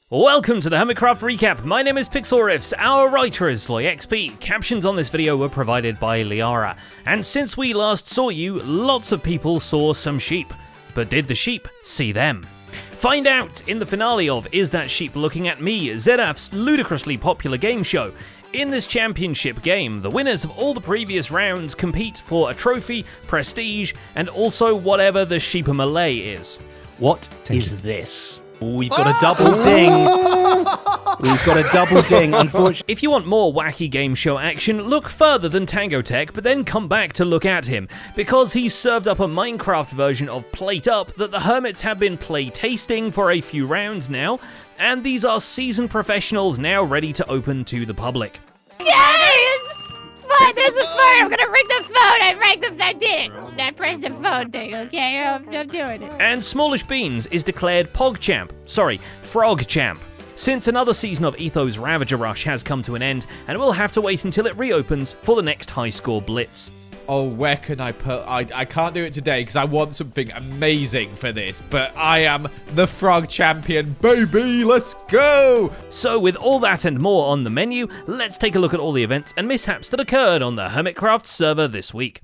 Welcome to the Hermitcraft recap. My name is PixelRiffs, our writer is SloyXP. Captions on this video were provided by Liara. And since we last saw you, lots of people saw some sheep. But did the sheep see them? Find out in the finale of Is That Sheep Looking At Me, ZF's ludicrously popular game show. In this championship game, the winners of all the previous rounds compete for a trophy, prestige, and also whatever the sheep-a-malay is. What is this? We've got a double ding. We've got a double ding, unfortunately. If you want more wacky game show action, look further than Tango Tech, but then come back to look at him, because he's served up a Minecraft version of Plate Up that the Hermits have been play tasting for a few rounds now, and these are seasoned professionals now ready to open to the public. Yes! Fine, there's a phone! I'm gonna ring the phone! I did it! I pressed the phone thing, okay? I'm doing it. And Smallish Beans is declared Frog Champ. Since another season of Etho's Ravager Rush has come to an end, and we'll have to wait until it reopens for the next high score blitz. Oh, where can I put... I can't do it today because I want something amazing for this, but I am the Frog Champion, baby! Let's go! So with all that and more on the menu, let's take a look at all the events and mishaps that occurred on the Hermitcraft server this week.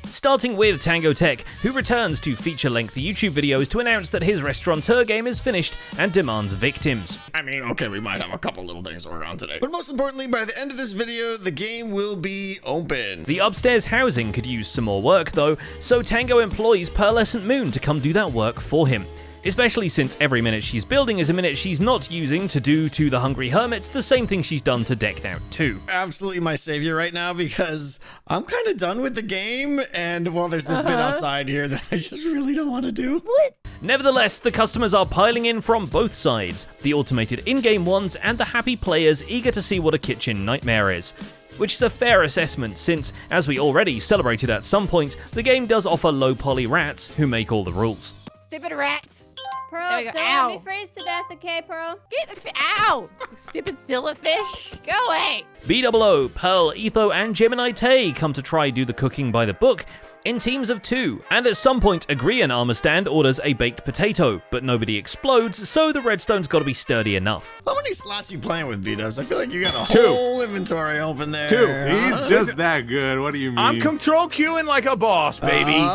Starting with Tango Tech, who returns to feature-length YouTube videos to announce that his restaurateur game is finished and demands victims. I mean, okay, we might have a couple little things to work on today. But most importantly, by the end of this video, the game will be open. The upstairs housing could use some more work though, so Tango employs Pearlescent Moon to come do that work for him. Especially since every minute she's building is a minute she's not using to do to the Hungry Hermits the same thing she's done to Decked Out 2. Absolutely my savior right now because I'm kind of done with the game, and well, there's this bit outside here that I just really don't want to do. What? Nevertheless, the customers are piling in from both sides, the automated in-game ones and the happy players eager to see what a kitchen nightmare is. Which is a fair assessment since, as we already celebrated at some point, the game does offer low-poly rats who make all the rules. Stupid rats. Pearl, There we go. don't Ow. let me freeze to death, okay, Pearl? Get the ow! Stupid silverfish. Go away. BOO, Pearl, Etho, and Gemini Tay come to try do the cooking by the book in teams of 2, and at some point Agree and Armor Stand orders a baked potato, but nobody explodes, so the redstone's gotta be sturdy enough. How many slots you playing with, B-Dubs? I feel like you got a 2. whole inventory open there. 2. He's just that good. What do you mean? I'm control queuing like a boss, baby.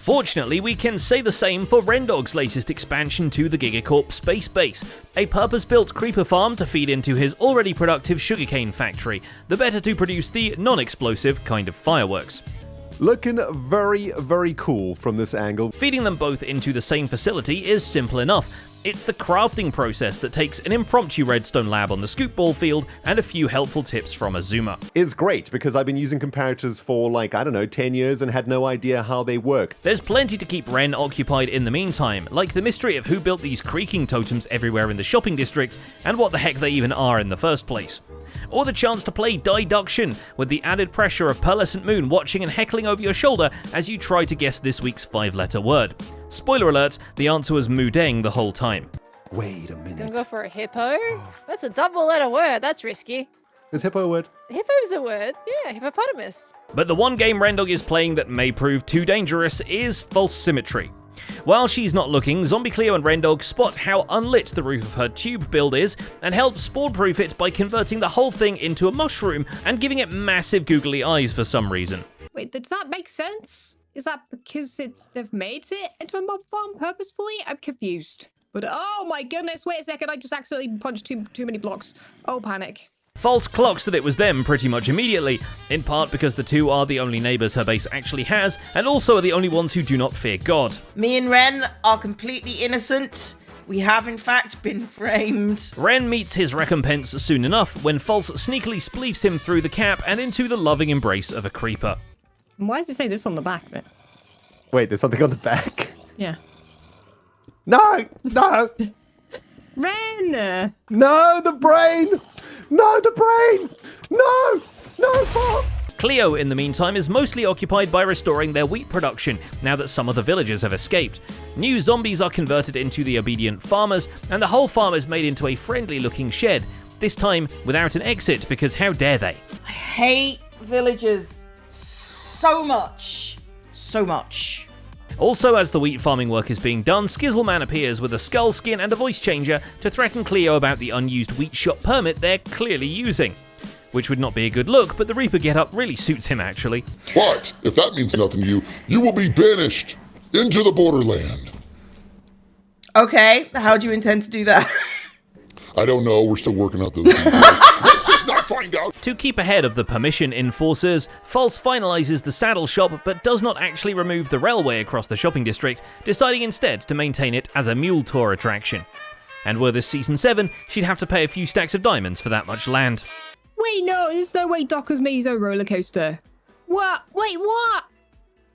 Fortunately, we can say the same for Rendog's latest expansion to the Gigacorp Space Base, a purpose-built creeper farm to feed into his already productive sugarcane factory, the better to produce the non-explosive kind of fireworks. Looking very, very cool from this angle. Feeding them both into the same facility is simple enough. It's the crafting process that takes an impromptu redstone lab on the scoop ball field and a few helpful tips from Azuma. It's great because I've been using comparators for like, I don't know, 10 years and had no idea how they work. There's plenty to keep Ren occupied in the meantime, like the mystery of who built these creaking totems everywhere in the shopping district and what the heck they even are in the first place. Or the chance to play Diduction with the added pressure of Pearlescent Moon watching and heckling over your shoulder as you try to guess this week's 5-letter word. Spoiler alert, the answer was Mudeng the whole time. Wait a Gonna minute. go for a hippo? That's a double-letter word. That's risky. Is hippo a word? Hippo's a word. Yeah, hippopotamus. But the one game Rendog is playing that may prove too dangerous is False Symmetry. While she's not looking, Zombie Cleo and Rendog spot how unlit the roof of her tube build is and help spawn-proof it by converting the whole thing into a mushroom and giving it massive googly eyes for some reason. Wait, does that make sense? Is that because they've made it into a mob farm purposefully? I'm confused. But oh my goodness, wait a second, I just accidentally punched too many blocks. Oh, panic. False clocks that it was them pretty much immediately, in part because the two are the only neighbours her base actually has, and also are the only ones who do not fear God. Me and Ren are completely innocent. We have in fact been framed. Ren meets his recompense soon enough when False sneakily spleefs him through the cap and into the loving embrace of a creeper. And why does it say this on the back of it? Wait, there's something on the back. Yeah. No! No! Ren! No, the brain! No, the brain! No! No, boss! Cleo, in the meantime, is mostly occupied by restoring their wheat production, now that some of the villagers have escaped. New zombies are converted into the obedient farmers, and the whole farm is made into a friendly-looking shed, this time without an exit, because how dare they? I hate villagers so much. So much. Also, as the wheat farming work is being done, Skizzleman appears with a skull skin and a voice changer to threaten Cleo about the unused wheat shop permit they're clearly using. Which would not be a good look, but the Reaper getup really suits him actually. But, if that means nothing to you, you will be banished into the borderland. Okay, how do you intend to do that? I don't know, we're still working out those details. Let's just not find out. To keep ahead of the permission enforcers, False finalizes the saddle shop but does not actually remove the railway across the shopping district, deciding instead to maintain it as a mule tour attraction. And were this Season 7, she'd have to pay a few stacks of diamonds for that much land. Wait, no, there's no way Doc has made his own roller coaster. What? Wait, what?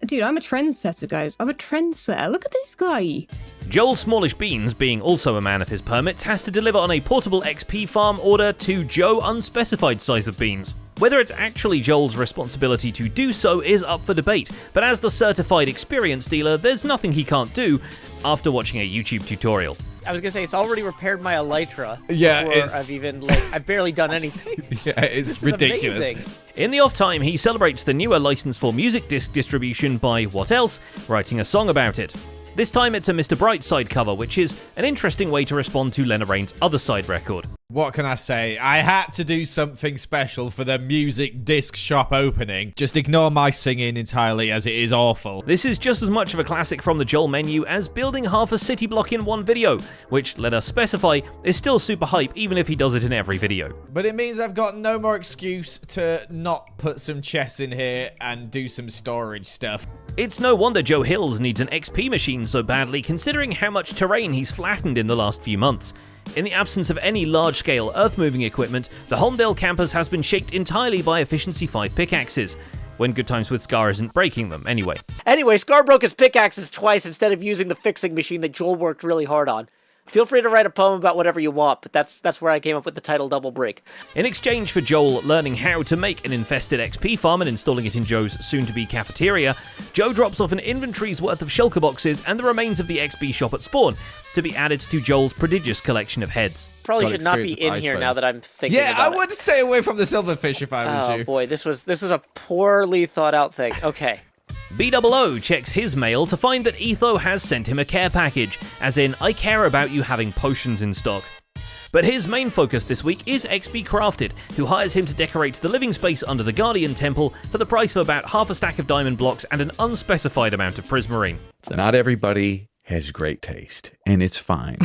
Dude, I'm a trendsetter, guys. I'm a trendsetter. Look at this guy. Joel Smallish Beans, being also a man of his permits, has to deliver on a portable XP farm order to Joe unspecified size of beans. Whether it's actually Joel's responsibility to do so is up for debate, but as the certified experience dealer, there's nothing he can't do after watching a YouTube tutorial. I was gonna say, it's already repaired my elytra. Yeah, before it's... I've barely done anything. Yeah, it's ridiculous. Amazing. In the off time, he celebrates the newer license for music disc distribution by what else? Writing a song about it. This time it's a Mr. Brightside cover, which is an interesting way to respond to Lena Raine's other side record. What can I say? I had to do something special for the music disc shop opening. Just ignore my singing entirely, as it is awful. This is just as much of a classic from the Joel menu as building half a city block in one video, which, let us specify, is still super hype even if he does it in every video. But it means I've got no more excuse to not put some chests in here and do some storage stuff. It's no wonder Joe Hills needs an XP machine so badly, considering how much terrain he's flattened in the last few months. In the absence of any large-scale earth-moving equipment, the Holmdel campus has been shaped entirely by Efficiency 5 pickaxes. When Good Times with Scar isn't breaking them, anyway. Anyway, Scar broke his pickaxes twice instead of using the fixing machine that Joel worked really hard on. Feel free to write a poem about whatever you want, but that's where I came up with the title Double Break. In exchange for Joel learning how to make an infested XP farm and installing it in Joe's soon-to-be cafeteria, Joe drops off an inventory's worth of shulker boxes and the remains of the XP shop at spawn, to be added to Joel's prodigious collection of heads. Probably should not be in here now that I'm thinking about it. Yeah, I would stay away from the silverfish if I was you. Oh boy, this was a poorly thought out thing. Okay. BOO checks his mail to find that Etho has sent him a care package, as in, I care about you having potions in stock. But his main focus this week is XP Crafted, who hires him to decorate the living space under the Guardian Temple for the price of about half a stack of diamond blocks and an unspecified amount of prismarine. Not everybody has great taste, and it's fine.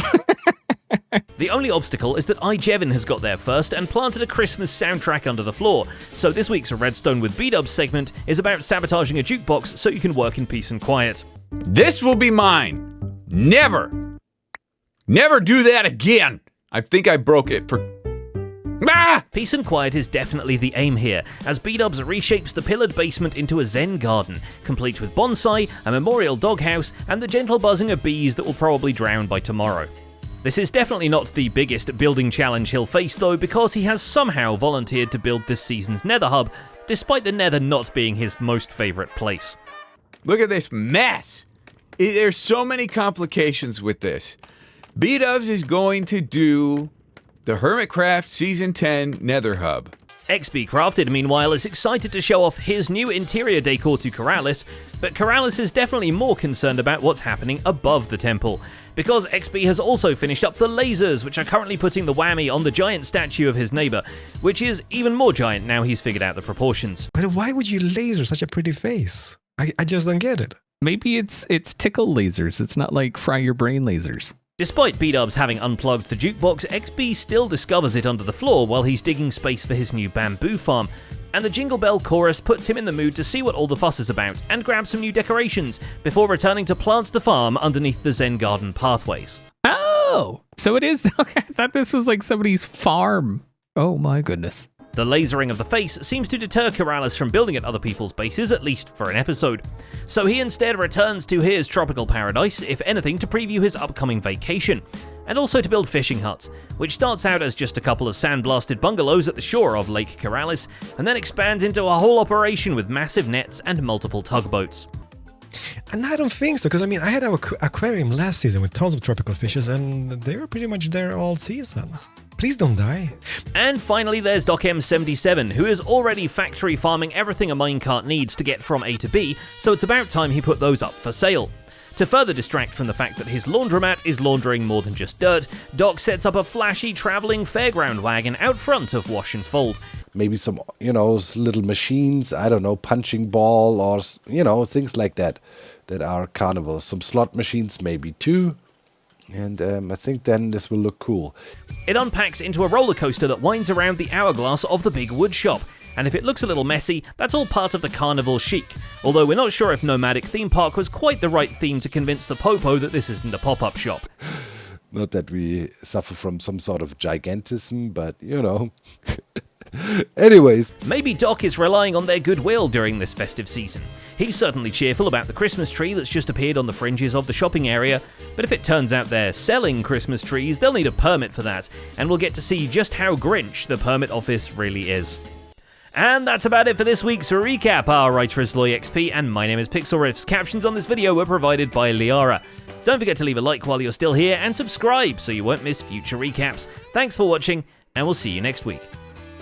The only obstacle is that iJevin has got there first and planted a Christmas soundtrack under the floor, so this week's Redstone with B-Dubs segment is about sabotaging a jukebox so you can work in peace and quiet. This will be mine. Never do that again. I think I broke it for... Ah! Peace and quiet is definitely the aim here, as B-Dubs reshapes the pillared basement into a zen garden, complete with bonsai, a memorial doghouse, and the gentle buzzing of bees that will probably drown by tomorrow. This is definitely not the biggest building challenge he'll face though, because he has somehow volunteered to build this season's Nether hub, despite the Nether not being his most favourite place. Look at this mess. There's so many complications with this. B-Dubs is going to do the Hermitcraft Season 10 Nether hub. XP Crafted, meanwhile, is excited to show off his new interior decor to Keralis, but Keralis is definitely more concerned about what's happening above the temple, because XP has also finished up the lasers, which are currently putting the whammy on the giant statue of his neighbour, which is even more giant now he's figured out the proportions. But why would you laser such a pretty face? I just don't get it. Maybe it's tickle lasers. It's not like fry your brain lasers. Despite B-Dubs having unplugged the jukebox, XP still discovers it under the floor while he's digging space for his new bamboo farm, and the Jingle Bell chorus puts him in the mood to see what all the fuss is about and grab some new decorations before returning to plant the farm underneath the Zen Garden pathways. Oh, so it is. Okay, I thought this was like somebody's farm. Oh my goodness. The lasering of the face seems to deter Keralis from building at other people's bases, at least for an episode. So he instead returns to his tropical paradise, if anything, to preview his upcoming vacation, and also to build fishing huts, which starts out as just a couple of sandblasted bungalows at the shore of Lake Keralis, and then expands into a whole operation with massive nets and multiple tugboats. And I don't think so, because I mean, I had an aquarium last season with tons of tropical fishes, and they were pretty much there all season. Please don't die. And finally there's DocM77, who is already factory farming everything a minecart needs to get from A to B, so it's about time he put those up for sale. To further distract from the fact that his laundromat is laundering more than just dirt, Doc sets up a flashy traveling fairground wagon out front of Wash and Fold. Maybe some, little machines, I don't know, punching ball or, things like that are carnival. Some slot machines maybe too. And I think then this will look cool. It unpacks into a roller coaster that winds around the hourglass of the big wood shop. And if it looks a little messy, that's all part of the carnival chic. Although we're not sure if Nomadic Theme Park was quite the right theme to convince the Popo that this isn't a pop-up shop. Not that we suffer from some sort of gigantism, but, Anyways. Maybe Doc is relying on their goodwill during this festive season. He's certainly cheerful about the Christmas tree that's just appeared on the fringes of the shopping area, but if it turns out they're selling Christmas trees, they'll need a permit for that, and we'll get to see just how Grinch the permit office really is. And that's about it for this week's recap. Our writer is LoyXP, and my name is Pixel Riffs. Captions on this video were provided by Liara. Don't forget to leave a like while you're still here, and subscribe so you won't miss future recaps. Thanks for watching, and we'll see you next week.